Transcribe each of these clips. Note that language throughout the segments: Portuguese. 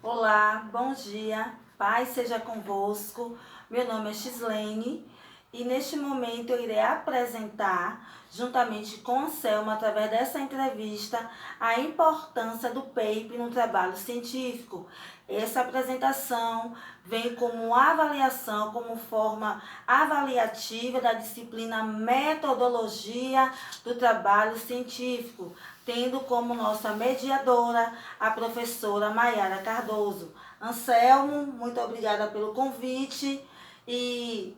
Olá, bom dia, paz seja convosco. Meu nome é Gislene e neste momento eu irei apresentar, juntamente com a Selma, através dessa entrevista, a importância do PAPE no trabalho científico. Essa apresentação vem como avaliação, como forma avaliativa da disciplina Metodologia do Trabalho Científico, tendo como nossa mediadora a professora Maiara Cardoso. Anselmo, muito obrigada pelo convite e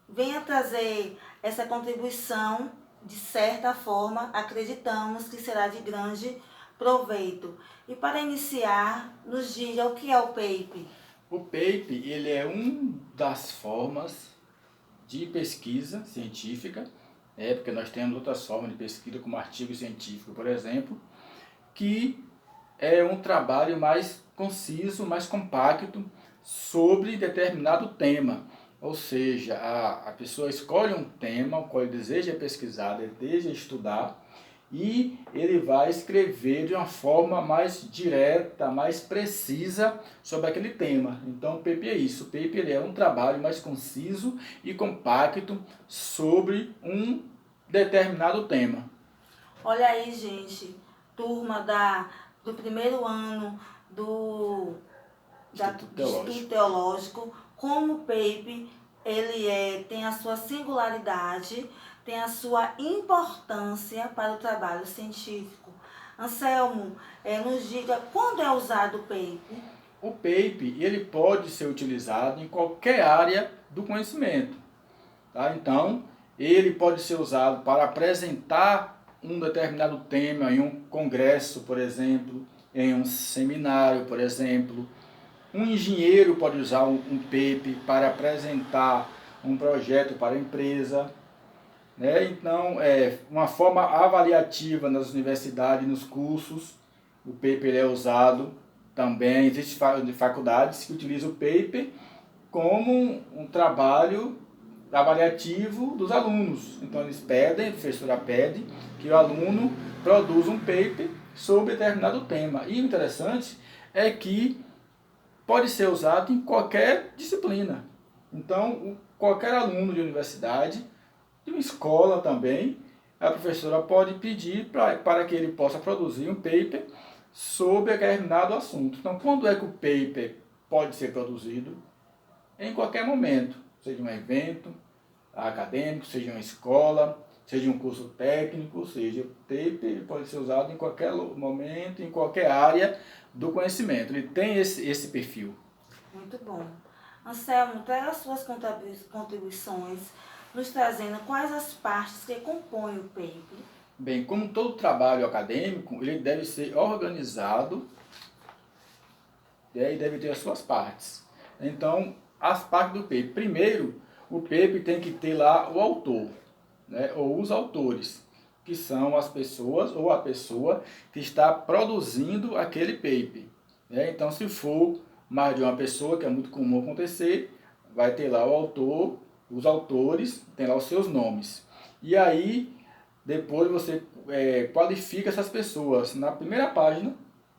venha trazer essa contribuição. De certa forma, acreditamos que será de grande proveito. E para iniciar, nos diga o que é o PAPE. O PAPE ele é uma das formas de pesquisa científica, porque nós temos outras formas de pesquisa, como artigo científico, por exemplo, que é um trabalho mais conciso, mais compacto sobre determinado tema. Ou seja, a pessoa escolhe um tema, o qual ele deseja pesquisar, ele deseja estudar, e ele vai escrever de uma forma mais direta, mais precisa sobre aquele tema. Então o PAPE é isso, o PAPE ele é um trabalho mais conciso e compacto sobre um determinado tema. Olha aí, gente, turma do primeiro ano Instituto do Instituto Teológico. Teológico, como o PAPE tem a sua singularidade, tem a sua importância para o trabalho científico. Anselmo, nos diga quando é usado o PAPE. O PAPE ele pode ser utilizado em qualquer área do conhecimento. Tá? Então, ele pode ser usado para apresentar um determinado tema em um congresso, por exemplo, em um seminário, por exemplo. Um engenheiro pode usar um PAPE para apresentar um projeto para a empresa. Né? Então, uma forma avaliativa nas universidades, nos cursos, o paper é usado também. Existem faculdades que utilizam o paper como um trabalho avaliativo dos alunos. Então, eles pedem, a professora pede que o aluno produza um paper sobre determinado tema. E o interessante é que pode ser usado em qualquer disciplina. Então, qualquer aluno de universidade, de uma escola também, a professora pode pedir para que ele possa produzir um paper sobre determinado assunto. Então, quando é que o paper pode ser produzido? Em qualquer momento, seja um evento acadêmico, seja uma escola, seja um curso técnico, seja o paper pode ser usado em qualquer momento, em qualquer área do conhecimento. Ele tem esse perfil. Muito bom. Anselmo, traga as suas contribuições, nos trazendo quais as partes que compõem o PAPE. Bem, como todo trabalho acadêmico, ele deve ser organizado, e deve ter as suas partes. Então, as partes do paper. Primeiro, o paper tem que ter lá o autor, né, ou os autores, que são as pessoas ou a pessoa que está produzindo aquele paper. Né? Então, se for mais de uma pessoa, que é muito comum acontecer, vai ter lá o autor, os autores, tem lá os seus nomes. E aí, depois você qualifica essas pessoas. Na primeira página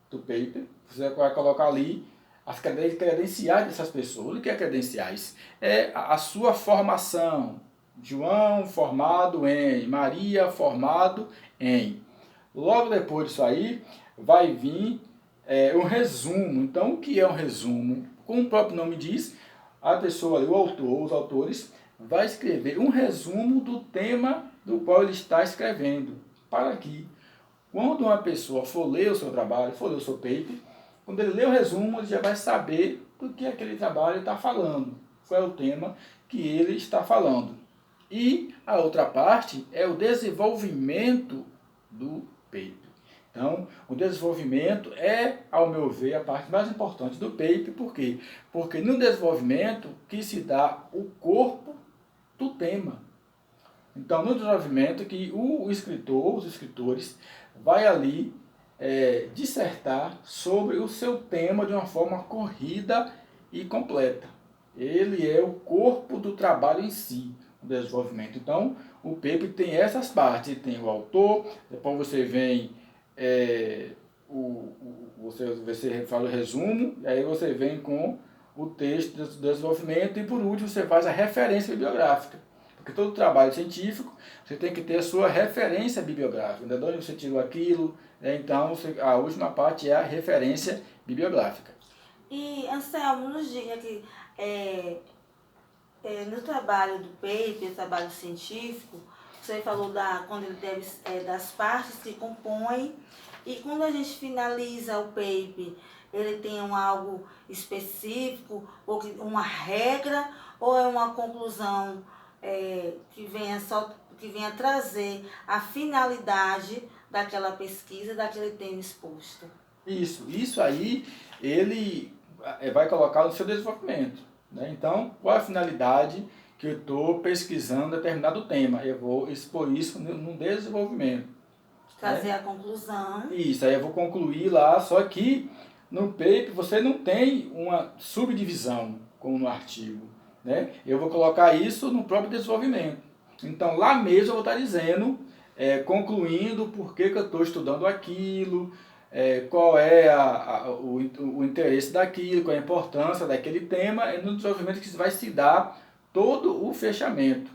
do paper, você vai colocar ali as credenciais dessas pessoas. O que é credenciais? É a sua formação. João formado em, Maria formado em. Logo depois disso aí, vai vir um resumo. Então, o que é um resumo? Como o próprio nome diz, a pessoa ali, o autor, os autores, vai escrever um resumo do tema do qual ele está escrevendo. Para que, quando uma pessoa for ler o seu trabalho, for ler o seu paper, quando ele lê o resumo, ele já vai saber do que aquele trabalho está falando, qual é o tema que ele está falando. E a outra parte é o desenvolvimento do paper. Então, o desenvolvimento é, ao meu ver, a parte mais importante do paper. Por quê? Porque no desenvolvimento que se dá o corpo do tema. Então, no desenvolvimento que o escritor, os escritores, vai ali dissertar sobre o seu tema de uma forma corrida e completa. Ele é o corpo do trabalho em si, o desenvolvimento. Então, o paper tem essas partes, tem o autor, depois você vem você faz o resumo, e aí você vem com o texto do desenvolvimento, e por último você faz a referência bibliográfica. Porque todo trabalho científico, você tem que ter a sua referência bibliográfica, de onde você tirou aquilo, né? Então a última parte é a referência bibliográfica. E, Anselmo, nos diga que no trabalho do paper, trabalho científico, você falou quando ele deve, das partes que compõem, e quando a gente finaliza o paper, ele tem algo específico, ou uma regra, ou é uma conclusão que venha trazer a finalidade daquela pesquisa, daquele tema exposto? Isso aí ele vai colocar no seu desenvolvimento, né? Então, qual a finalidade que eu estou pesquisando determinado tema? Eu vou expor isso no desenvolvimento. Trazer, né, a conclusão. Isso, aí eu vou concluir lá, só que no paper você não tem uma subdivisão, como no artigo, né? Eu vou colocar isso no próprio desenvolvimento. Então, lá mesmo eu vou estar dizendo, concluindo por que eu estou estudando aquilo, qual é o interesse daquilo, qual é a importância daquele tema, e no desenvolvimento que vai se dar todo o fechamento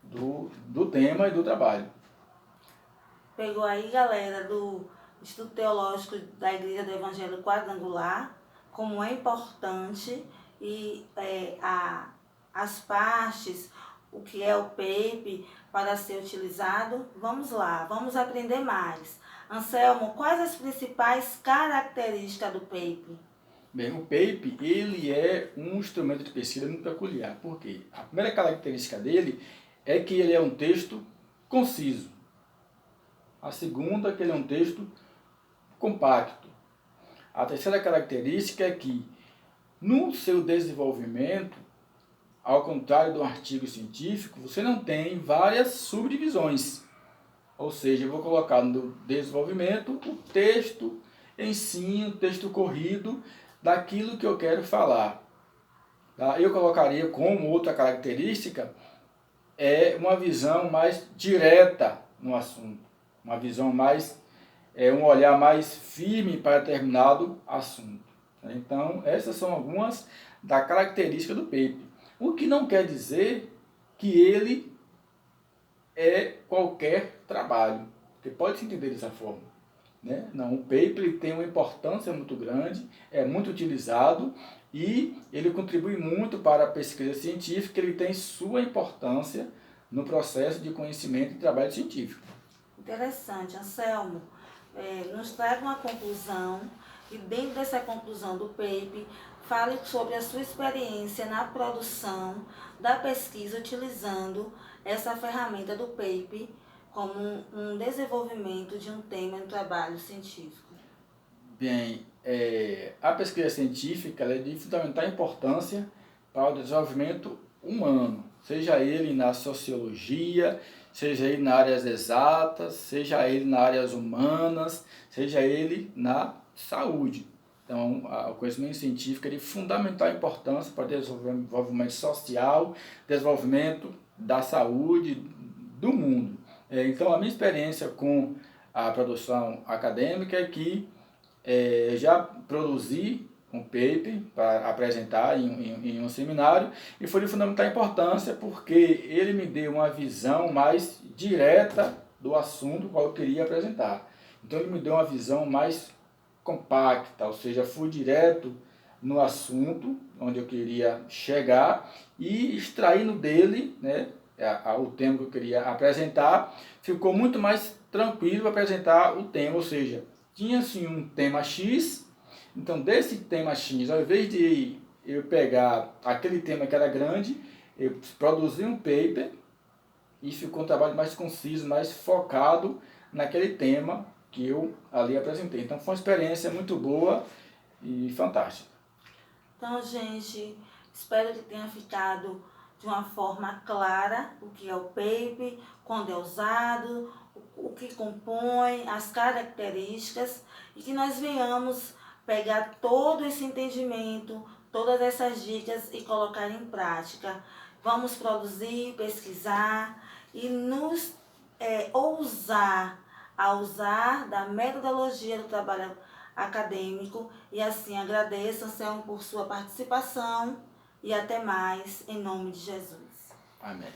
do tema e do trabalho. Pegou aí, galera, do Instituto Teológico da Igreja do Evangelho Quadrangular, como é importante e as partes, o que é o PAPE para ser utilizado. Vamos lá, vamos aprender mais. Anselmo, quais as principais características do PAPE? Bem, o PAPE ele é um instrumento de pesquisa muito peculiar. Por quê? A primeira característica dele é que ele é um texto conciso. A segunda, que ele é um texto compacto. A terceira característica é que, no seu desenvolvimento, ao contrário do artigo científico, você não tem várias subdivisões. Ou seja, eu vou colocar no desenvolvimento o texto em si, o texto corrido daquilo que eu quero falar. Tá? Eu colocaria como outra característica uma visão mais direta no assunto. Uma visão mais, um olhar mais firme para determinado assunto. Então, essas são algumas das características do paper. O que não quer dizer que ele é qualquer trabalho, porque pode se entender dessa forma, né? Não, o paper tem uma importância muito grande, é muito utilizado e ele contribui muito para a pesquisa científica, ele tem sua importância no processo de conhecimento e trabalho científico. Interessante, Anselmo. Nos traga uma conclusão e dentro dessa conclusão do paper, fale sobre a sua experiência na produção da pesquisa utilizando essa ferramenta do paper como um desenvolvimento de um tema no trabalho científico. Bem, a pesquisa científica é de fundamental importância para o desenvolvimento humano, seja ele na sociologia, seja ele nas áreas exatas, seja ele nas áreas humanas, seja ele na saúde. Então, o conhecimento científico é de fundamental importância para o desenvolvimento social, desenvolvimento da saúde do mundo. Então, a minha experiência com a produção acadêmica é que já produzi um paper para apresentar em um seminário e foi de fundamental importância porque ele me deu uma visão mais direta do assunto qual eu queria apresentar. Então ele me deu uma visão mais compacta, ou seja, fui direto no assunto onde eu queria chegar e extraindo dele, né, o tema que eu queria apresentar, ficou muito mais tranquilo apresentar o tema, ou seja, tinha assim um tema X, então desse tema X, ao invés de eu pegar aquele tema que era grande, eu produzi um paper e ficou um trabalho mais conciso, mais focado naquele tema que eu ali apresentei. Então foi uma experiência muito boa e fantástica. Então, gente, espero que tenha ficado de uma forma clara o que é o paper, quando é usado, o que compõe, as características, e que nós venhamos pegar todo esse entendimento, todas essas dicas e colocar em prática. Vamos produzir, pesquisar e nos ousar a usar da metodologia do trabalho acadêmico. E assim agradeço, Anselmo, por sua participação e até mais, em nome de Jesus. Amém.